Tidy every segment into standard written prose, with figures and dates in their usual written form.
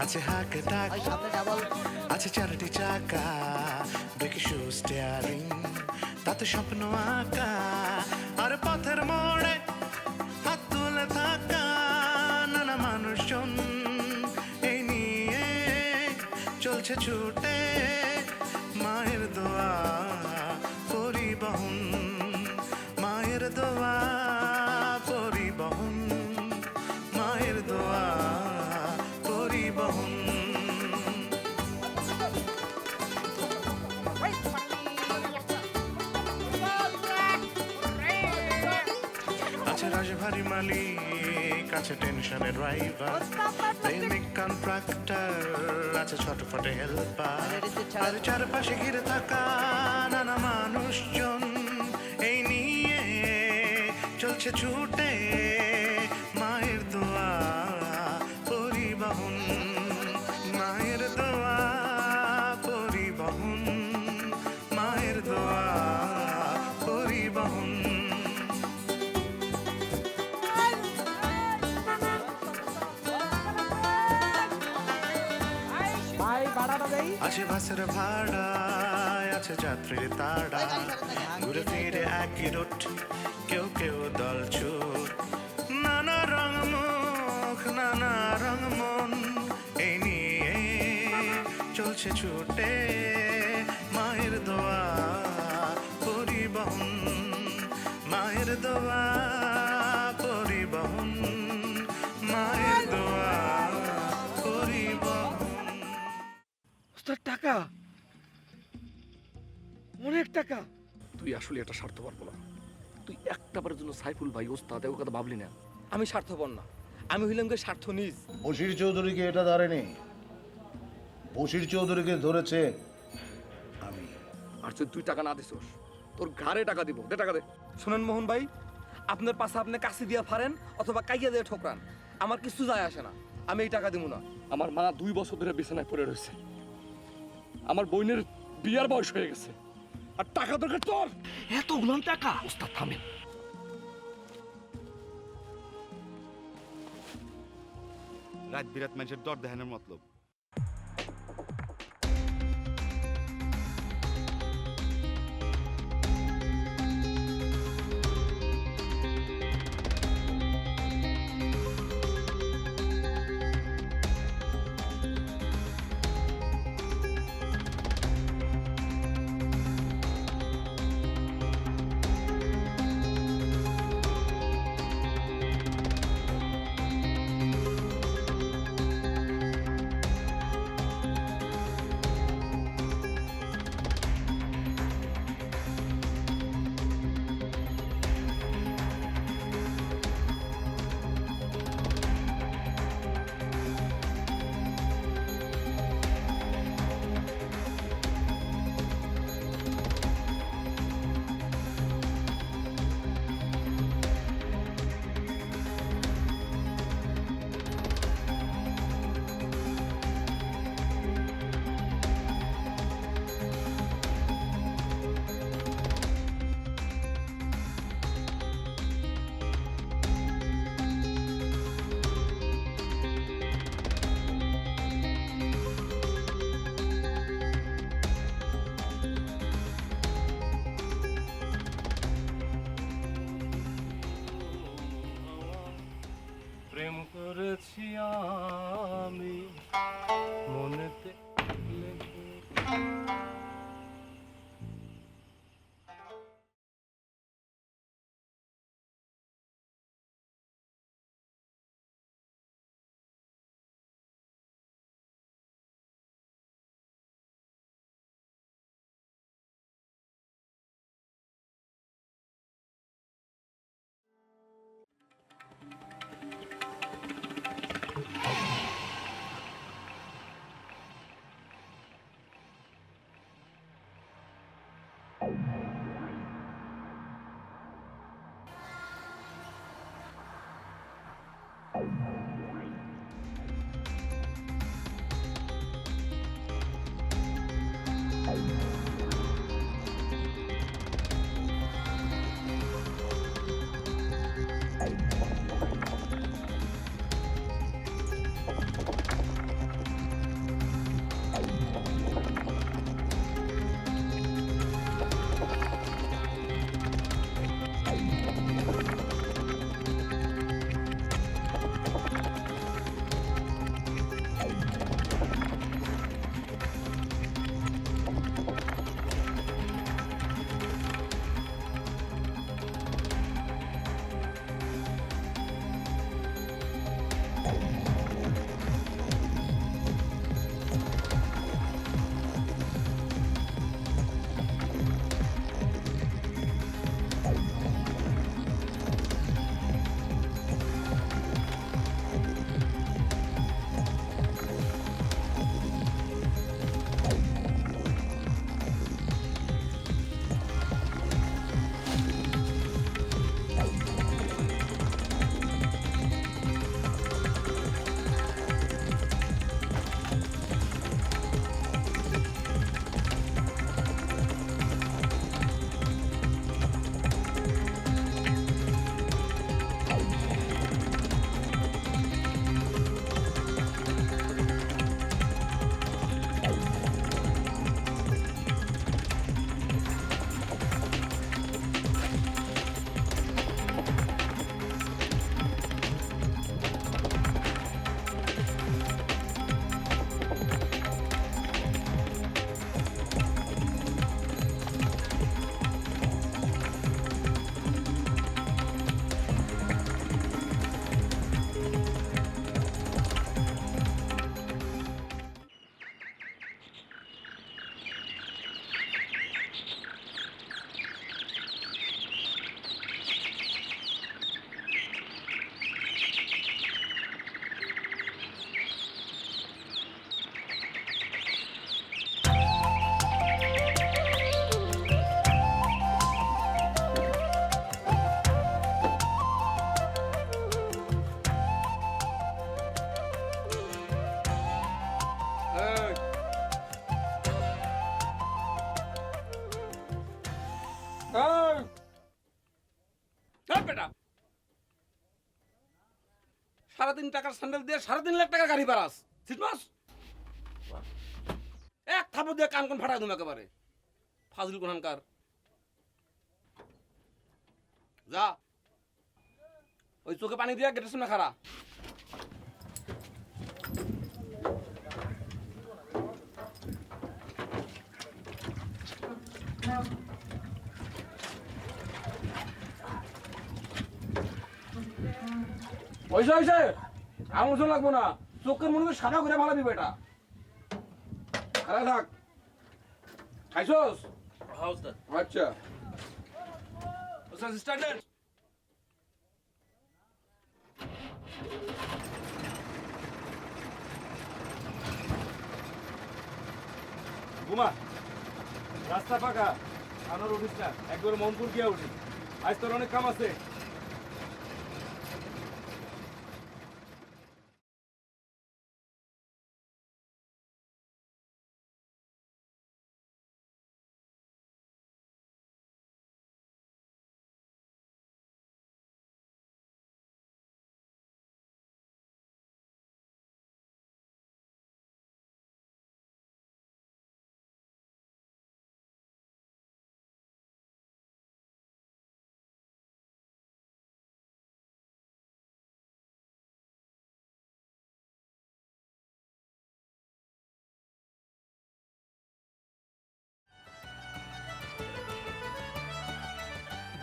আছে হাক ডাক, আছে চারটি চাকা, ব্রেকে শু স্টিয়ারিং, তাতে স্বপ্ন আঁকা, আর পথের মোড়ে হাত তুলে থাকা নানা মানুষজন, এই নিয়ে চলছে ছুটে মায়ের দোয়া পরিবহন, মায়ের দোয়া পরিবহন, মায়ের দোয়া পরিবহন। আছে রাজভারী মালিক, আছে টেনশনের ড্রাইভার, প্রেমিক কন্ট্রাক্টর, আছে ছটফটে হেল্পার, আর চারপাশে ঘিরে থাকা নানা মানুষজন, এই নিয়ে চলছে ছুটে মায়ের দোয়া পরিবহন, মায়ের দোয়া পরিবহন, মায়ের দোয়া পরিবহন। আছে বাসের ভাড়া, আছে যাত্রীর তাড়া, ঘুরে ফিরে একই রুট, কেউ কেউ দল ছুট, নানা রং মুখ নানা রং মন, এই নিয়ে চলছে ছুটে মায়ের দোয়া পরিবহন, মায়ের দোয়া পরিবহন, মায়ের দোয়া পরিবহন। টাকা, অনেক টাকা। তুই আসলে এটা স্বার্থপর বলা, তুই একটা বারের জন্য সাইফুল ভাই ওস্তাদ এর কথা ভাবলি না? আমি স্বার্থপর না, আমি হইলাম যে স্বার্থ নিজ। বশির চৌধুরীকে এটা ধরেনি, বশির চৌধুরীকে ধরেছে আমি। আর যদি তুই টাকা না দিছস তোর ঘাড়ে টাকা দিব, দে টাকা দে। শুনেন মোহন ভাই, আপনার পাশে আপনি কাছে দিয়া ফারেন অথবা কাইয়া দিয়ে ঠোকরান, আমার কিছু যায় আসে না, আমি এই টাকা দিব না। আমার মা 2 বছর ধরে বিছানায় পড়ে রয়েছে, আমার বোনের বিয়ার বয়স হয়ে গেছে, আর টাকা দরকার তোর এতগুলো টাকা। ওস্তাদ থামেন। রাত বিরাত মানুষের দর দেখানোর মতলব। প্রেম করেছি আমি মনেতে লেগে। 3.5 টাকার স্যান্ডেল দিয়ে 3.5 লাখ টাকার গাড়ি বাড়াস সিটমাস এক থাপড় দিয়ে কান কোন ফাটাই তুমি একেবারে ফাজিল কোনখানকার যা ওই চোখে পানি দিয়ে গেটের সামনে খাড়া হইছে হইছে আমার ওজন লাগবো না চোখের মনে করে সাদা করে ভালো দিবে এটা খারাপ থাক খাইছস আচ্ছা ওস্তাদ স্ট্যান্ডার্ড ঘুমা রাস্তা ফাঁকা আনার উঠিস না একবার মনপুর গিয়ে উঠি আজ তোর অনেক কাম আছে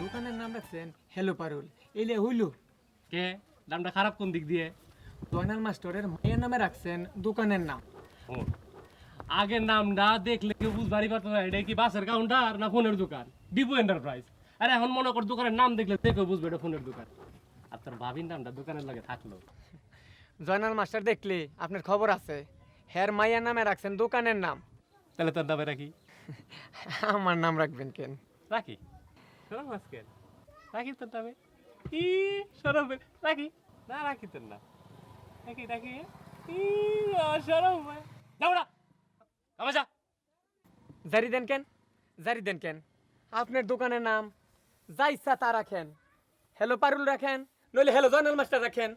দোকানের নাম রাখছেন হ্যালো পারুল এলে হইল কে দামটা খারাপ কোন দিক দিয়ে জয়নাল মাস্টারের মায়ের নামে রাখছেন দোকানের নাম আগের নামটা দেখলে কেউ বুঝবারই পারতো না এটা কি বাসের কাউন্টার না ফোনের দোকান ডিপো এন্টারপ্রাইজ আরে এখন মনে কর দোকানের নাম দেখলে দেখে বুঝবে এটা ফোনের দোকান আর তোর ভাবির নামটা দোকানের লাগে থাকলো জয়নাল মাস্টার দেখলে আপনার খবর আছে হ্যার মায়ের নামে রাখছেন দোকানের নাম তাহলে তোর নামে রাখি আমার নাম রাখবেন কেন রাখি সরম আজকে রাখি তোর নামে ই সরম রাখি না রাখি তোর না রাখি রাখি ই সরম যাও না আমার যা জারি দেন কেন জারি দেন কেন আপনার দোকানের নাম যা ইচ্ছা তা রাখেন হ্যালো পারুল রাখেন নইলে হ্যালো জয়নাল মাস্টার রাখেন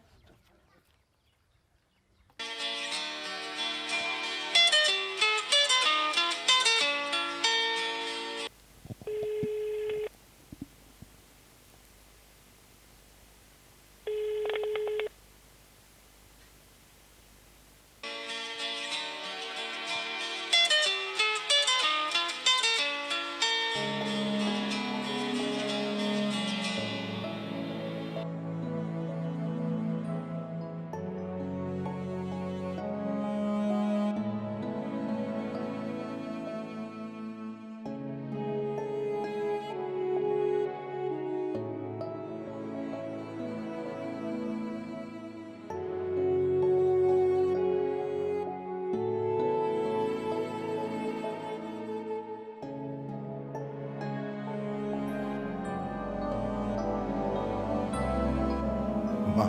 মা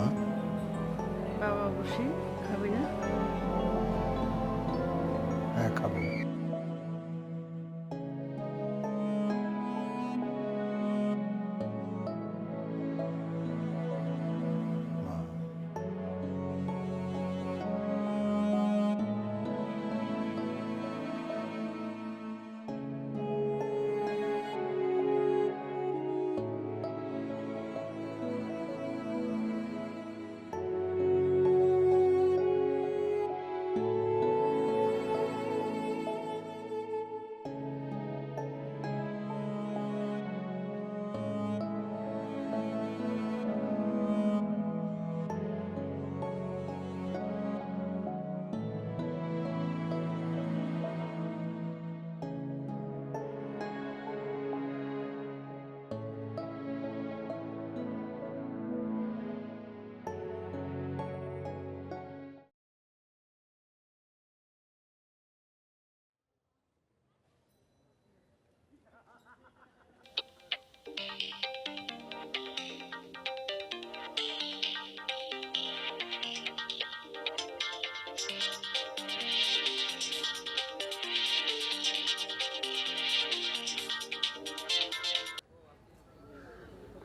বাবা বসি খাবি না হ্যাঁ খাবো মা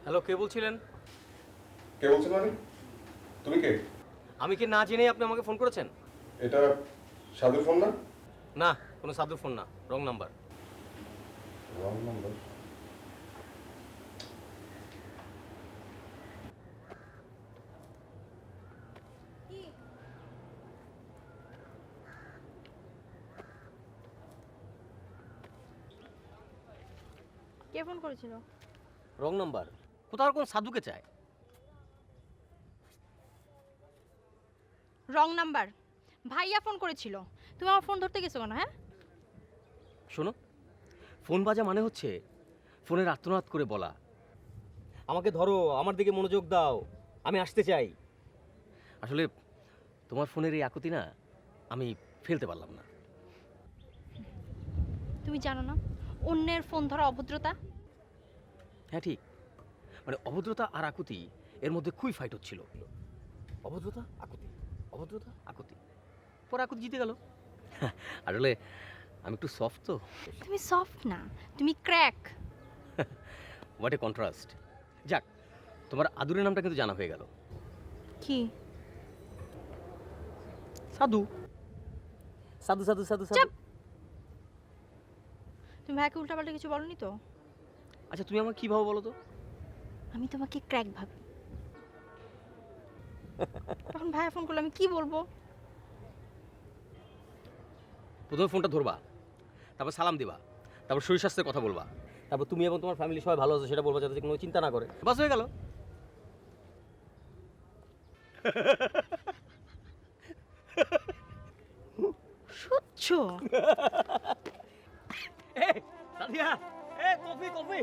হ্যালো কে বলছিলেন কে বলছেন মানে তুমি কে আমি কি না জেনেই আপনি আমাকে ফোন করেছেন? এটা সাধুর ফোন না? না, কোনো সাধুর ফোন না, রং নাম্বার। Wrong number. কে ফোন করেছিল? Wrong number. কোথাও কোন সাধুকে চায়? Wrong number. ভাইয়া ফোন করেছিল। তুমি আমার ফোন ধরতে গেছো কেন? হ্যাঁ, শোনো, ফোন বাজা মানে হচ্ছে ফোনের আর্তনাদ করে বলা, আমাকে ধরো, আমার দিকে মনোযোগ দাও, আমি আসতে চাই। আসলে তোমার ফোনের এই আকুতি না আমি ফেলতে পারলাম না। তুমি জানো না অন্যের ফোন ধরা অভদ্রতা? হ্যাঁ ঠিক, মানে অভদ্রতা আর আকুতি এর মধ্যে খুবই ফাইট হচ্ছিল। অভদ্রতা আকুতি, অভদ্রতা আকুতি, পরে আকুতি জিতে গেল। আসলে আমি একটু সফট তো। তুমি সফট না, তুমি ক্র্যাক। What a contrast. যাক, তোমার আদুরের নামটা কিন্তু জানা হয়ে গেল। কি? সাধু। সাধু সাধু সাধু সাধু। চুপ! তুমি ভাইকে উল্টাপাল্টা কিছু বলনি তো? আচ্ছা তুমি আমাকে কি ভাবো বলো তো? আমি তোমাকে ক্র্যাক ভাবি। তখন ভাইয়া ফোন করলে আমি কি বলবো? প্রথমে ফোনটা ধরবা, তারপর সালাম দিবা, তারপর শরীর স্বাস্থ্যের কথা বলবা, তারপর তুমি এবং তোমার ফ্যামিলি সবাই ভালো আছে সেটা বলবা, যাতে কোনো চিন্তা না করে। বাস হয়ে গেল। সচ্ছ। Sadia, coffee coffee.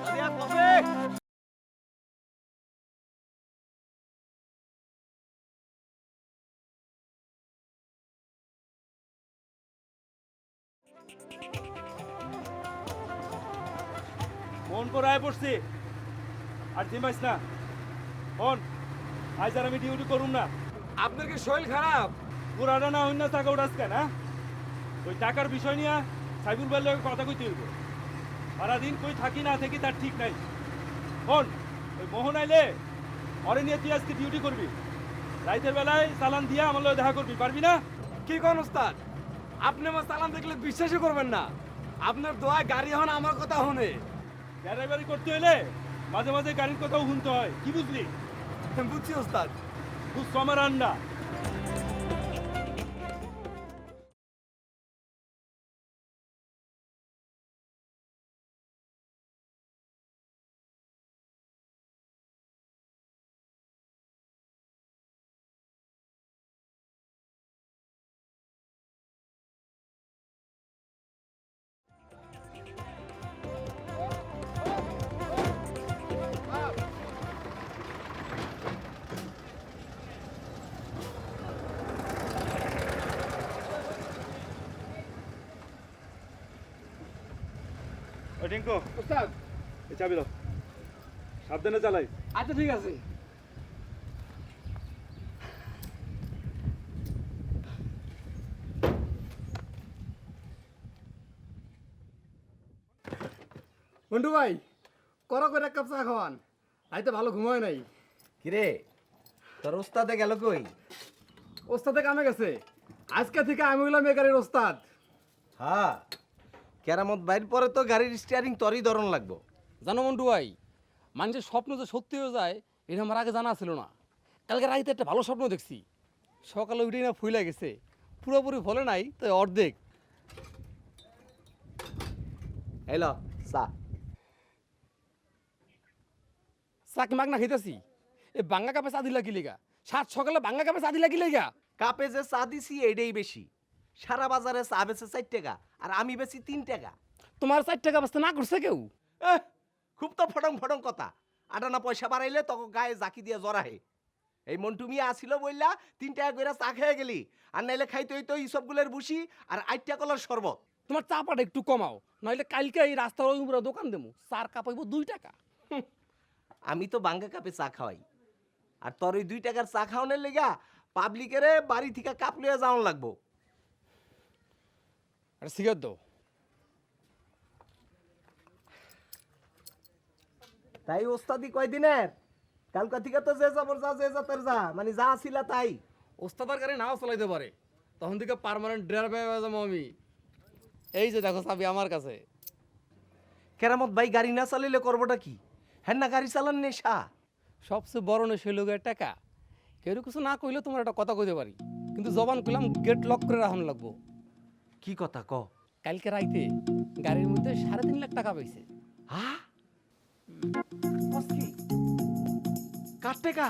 Sadia, coffee. মন করে আয় পড়ছি আর জিমাইস না। ফোন আজ আর আমি ডিউটি করুম না। আপনার কি শরীর খারাপ? পুরাটা না অন্য টাকা উঠাস কেন? হ্যাঁ, ওই টাকার বিষয় নিয়ে সাইবুল ভাইয়ের লগে কথা কইতে হইব। সারাদিন কই থাকি না থাকি তার ঠিক নাই। ফোন ওই মোহন আইলে অরে নিয়ে তুই আজকে ডিউটি করবি। রাইতের বেলায় চালান দিয়া আমার লগে দেখা করবি, পারবি না? কি কোন ওস্তাদ, আপনি আমার সালাম দেখলে বিশ্বাসই করবেন না। আপনার দোয়ায় গাড়ি হন আমার কথা হনে। ড্রাইভারি করতে হলে মাঝে মাঝে গাড়ির কথাও শুনতে হয়, কি বুঝলি? বুঝছি ওস্তাদ। বুঝছো আমার আন্ডা। ওই টিঙ্কু, ওস্তাদ। এই চাবি দাও, সাবধানে চালাই। আচ্ছা ঠিক আছে। মন্টু ভাই, করো করে এক কাপ চা খাওয়ান, রাইতে ভালো ঘুমায় নাই। কিরে তোর ওস্তাদে গেল কই? ওস্তাদে কামে গেছে। আজকে থেকে আমি হইলাম এ গাড়ির ওস্তাদ। হ্যাঁ, কেরামত বাইর পরে তো গাড়ির স্টিয়ারিং তোরই ধরন লাগবো। জানো মন্টু ভাই, মানুষের স্বপ্ন যে সত্যি হয়ে যায় এটা আমার আগে জানা ছিল না। কালকে রাইতে একটা ভালো স্বপ্ন দেখছি। সকালে উঠেই না ফুলে গেছে, পুরোপুরি ফলে নাই তো অর্ধেক। এলো চা। চাকি মাগ না খাইতেছি। এই বাঙ্গা কাপে চা দিলা কি লেগা? সাত সকালে বাঙ্গা কাপে চা দিলা কি লেগা? কাপে যে চা দিছি এইটাই বেশি। সারা বাজারে চা বেচে 4 টাকা আর আমি বেচি 3 টাকা। তোমার 4 টাকা বাঁচতে না করছে কেউ? খুব তো ফটং ফটং কথা। আটানা পয়সা বাড়াইলে তখন গায়ে জাকি দিয়ে জড়াহে। এই মন্টু মিয়া আসিল বললা 3 টাকা করে চা খেয়ে গেলি, আর নাইলে খাইতে হইতো ইসবগুলের বুসি আর 8 টাকা কলার শরবত। তোমার চাপাটা একটু কমাও, নইলে কালকে এই রাস্তার ওই উপরে দোকান দেবো, চার কাপ হইব 2 টাকা। আমি তো বাঙ্গা কাপে চা খাওয়াই, আর তোর ওই 2 টাকার চা খাওয়ানোর লেগা পাবলিকেরে বাড়ি থেকে কাপ লইয়া যাওয়ান লাগবো। আর সিগারেট দাও। তাই ওস্তাদি কয়দিনের? কালকা থেকে তো যে যাবর যা যে যাতের যা মানে যা ছিল তাই। ওস্তাদার গাড়ি নাও চালাইতে পারে, তখন থেকে পার্মানেন্ট ড্রাইভার পেয়ে যাবো আমি। এই যে দেখো চাবি আমার কাছে। কেরামত ভাই গাড়ি না চালিলে করবোটা কি? হ্যাঁ না গাড়ি চালান নেশা। সবচেয়ে বড় নেশা হইল গিয়ে টাকা। কেউ কিছু না কইলে তোমার একটা কথা কইতে পারি, কিন্তু জবান কইলাম গেট লক করে রাখুন লাগবো। কি কথা ক? কালকে রাইতে গাড়ির মধ্যে 3.5 লাখ টাকা পাইছে। হ্যাঁ কার টাকা?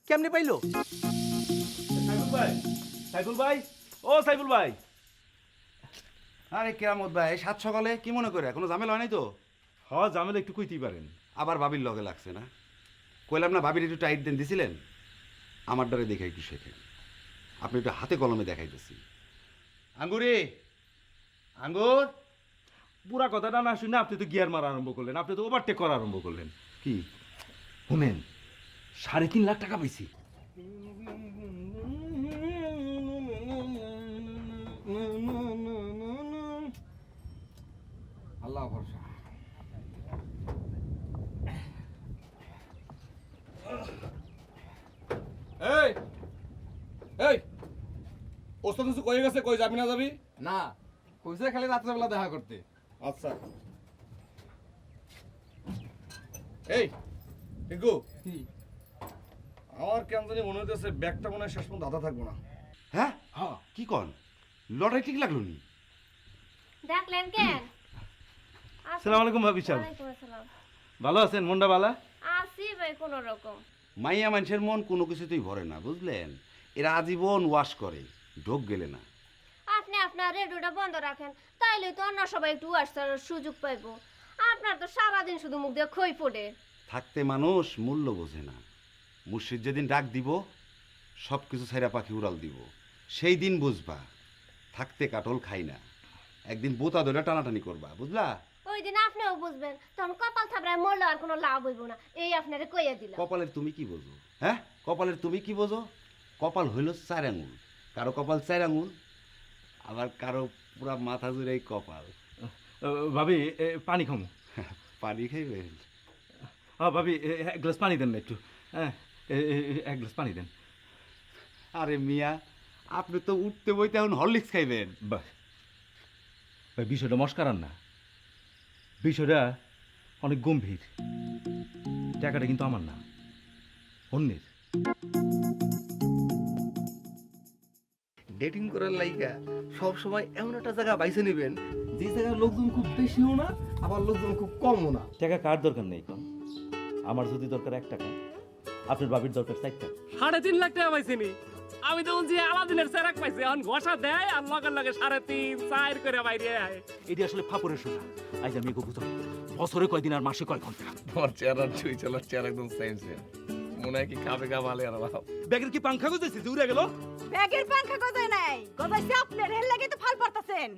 কেমনে পাইলো? সাইফুল ভাই, সাইফুল ভাই, ও সাইফুল ভাই। আরে কেরামত ভাই, সাত সকালে কি মনে করে? কোনো ঝামেলা হয় নাই তো? হ, জামেলা একটু কইতেই পারেন। আবার ভাবির লগে লাগছে না? কইলাম না ভাবির একটু টাইট দেন দিছিলেন? আমার দ্বারে দেখে একটু শেখেন। আপনি একটু হাতে কলমে দেখাইতেছি। আঙ্গুরে, আঙ্গুর। পুরা কথাটা না শুনে আপনি তো গিয়ার মারা আরম্ভ করলেন, আপনি তো ওভারটেক করা আরম্ভ করলেন। কি শুনেন, 3.5 লাখ টাকা পাইছি। আল্লাহ ভরসা। এই এই ওস্তাদ কিছু কয়ে গেছে, কই যাবি না যাবি? না, কইছে খালি রাত্রেবেলা দেখা করতে। আচ্ছা। এই টিঙ্কু, আমার কেন জানি মনে হইতেছে ব্যাগটা মনে হয় শেষ পর্যন্ত আধা থাকবো না। হ্যাঁ হ্যাঁ, কি কন? লড়াই ঠিক লাগলো নি? ডাকলেন কেন? আসসালামু আলাইকুম ভাবি সাহেব। ওয়ালাইকুম আসসালাম। ভালো আছেন? মনটা ভালো? আসি ভাই কোনো রকম। মাইয়া মানুষের মন কোনো কিছুতেই ভরে না, বুঝলেন? এরা আজীবন ওয়াশ করে, ঢোক গেলে না। আপনি আপনার রেডিওটা বন্ধ রাখেন, তাইলে তো অন্য সবাই একটু আসার সুযোগ পাইবো। আপনার তো সারাদিন শুধু মুখ দিয়ে খই পড়ে। থাকতে মানুষ মূল্য বোঝে না। মুর্শিদ যেদিন ডাক দিব, সব কিছু ছাইরা পাখি উড়াল দিব, সেই দিন বুঝবা থাকতে কাটল খাই না। একদিন বোতা ধরে টানাটানি করবা, বুঝলা? ওই দিন আপনিও বুঝবেন, তখন কপাল থাপড়ায় মরলে আর কোনো লাভ হইব না, এই আপনারে কইয়া দিলাম। কপালের তুমি কি বোঝো? হ্যাঁ, কপালের তুমি কি বোঝো? কপাল হইল 4 আঙুল, কারো কপাল 4 আঙুল, আবার কারো পুরা মাথা জুড়ে কপাল। ভাবি পানি খামো। পানি খাইবেন? হ্যাঁ ভাবি, এক গ্লাস পানি দেন না একটু। হ্যাঁ, এক গ্লাস পানি দেন। আরে মিয়া, আপনি তো উঠতে বইতে এখন হরলিক্স খাইবেন। বাহ ভাই, বিষয়টা মস্কারান না, বিষয়টা অনেক গম্ভীর। টাকাটা কিন্তু আমার না, অন্যের। ডেটিং করার লাইগা সব সময় এমন একটা জায়গা বাইছে নেবেন যে জায়গায় লোকজন খুব বেশিও না, আবার লোকজন খুব কমও না। টাকা কার দরকার নেই কম। আমার যদি দরকার 1 টাকা, আপনার বাবির দরকার 4 টাকা। 3.5 লাখ টাকা পাইছিনি আমি, তখন যে আলাদিনের চেরাক পাইছে, এখন ঘষা দেয় আর লগে লগে 3.5 4 করে বাইরে আয়। এটি আসলে ফাপড়ের সোজা। আজ আমি এগো বুঝাম, বছরে কয়দিন আর মাসে কয় ঘন্টা। তোমার চেহারা ছুঁই চলার চেহারা একদম সেম সেম। মনে হয় কি খাবে গা ভালো আর ভালো। ব্যাগের কি পাংখা গুজাইছে যে উড়ে গেল? ব্যাগের পাংখা গজায় নাই, গজাইছে আপনার, এর লাগে তো ফাল পারতাছেন।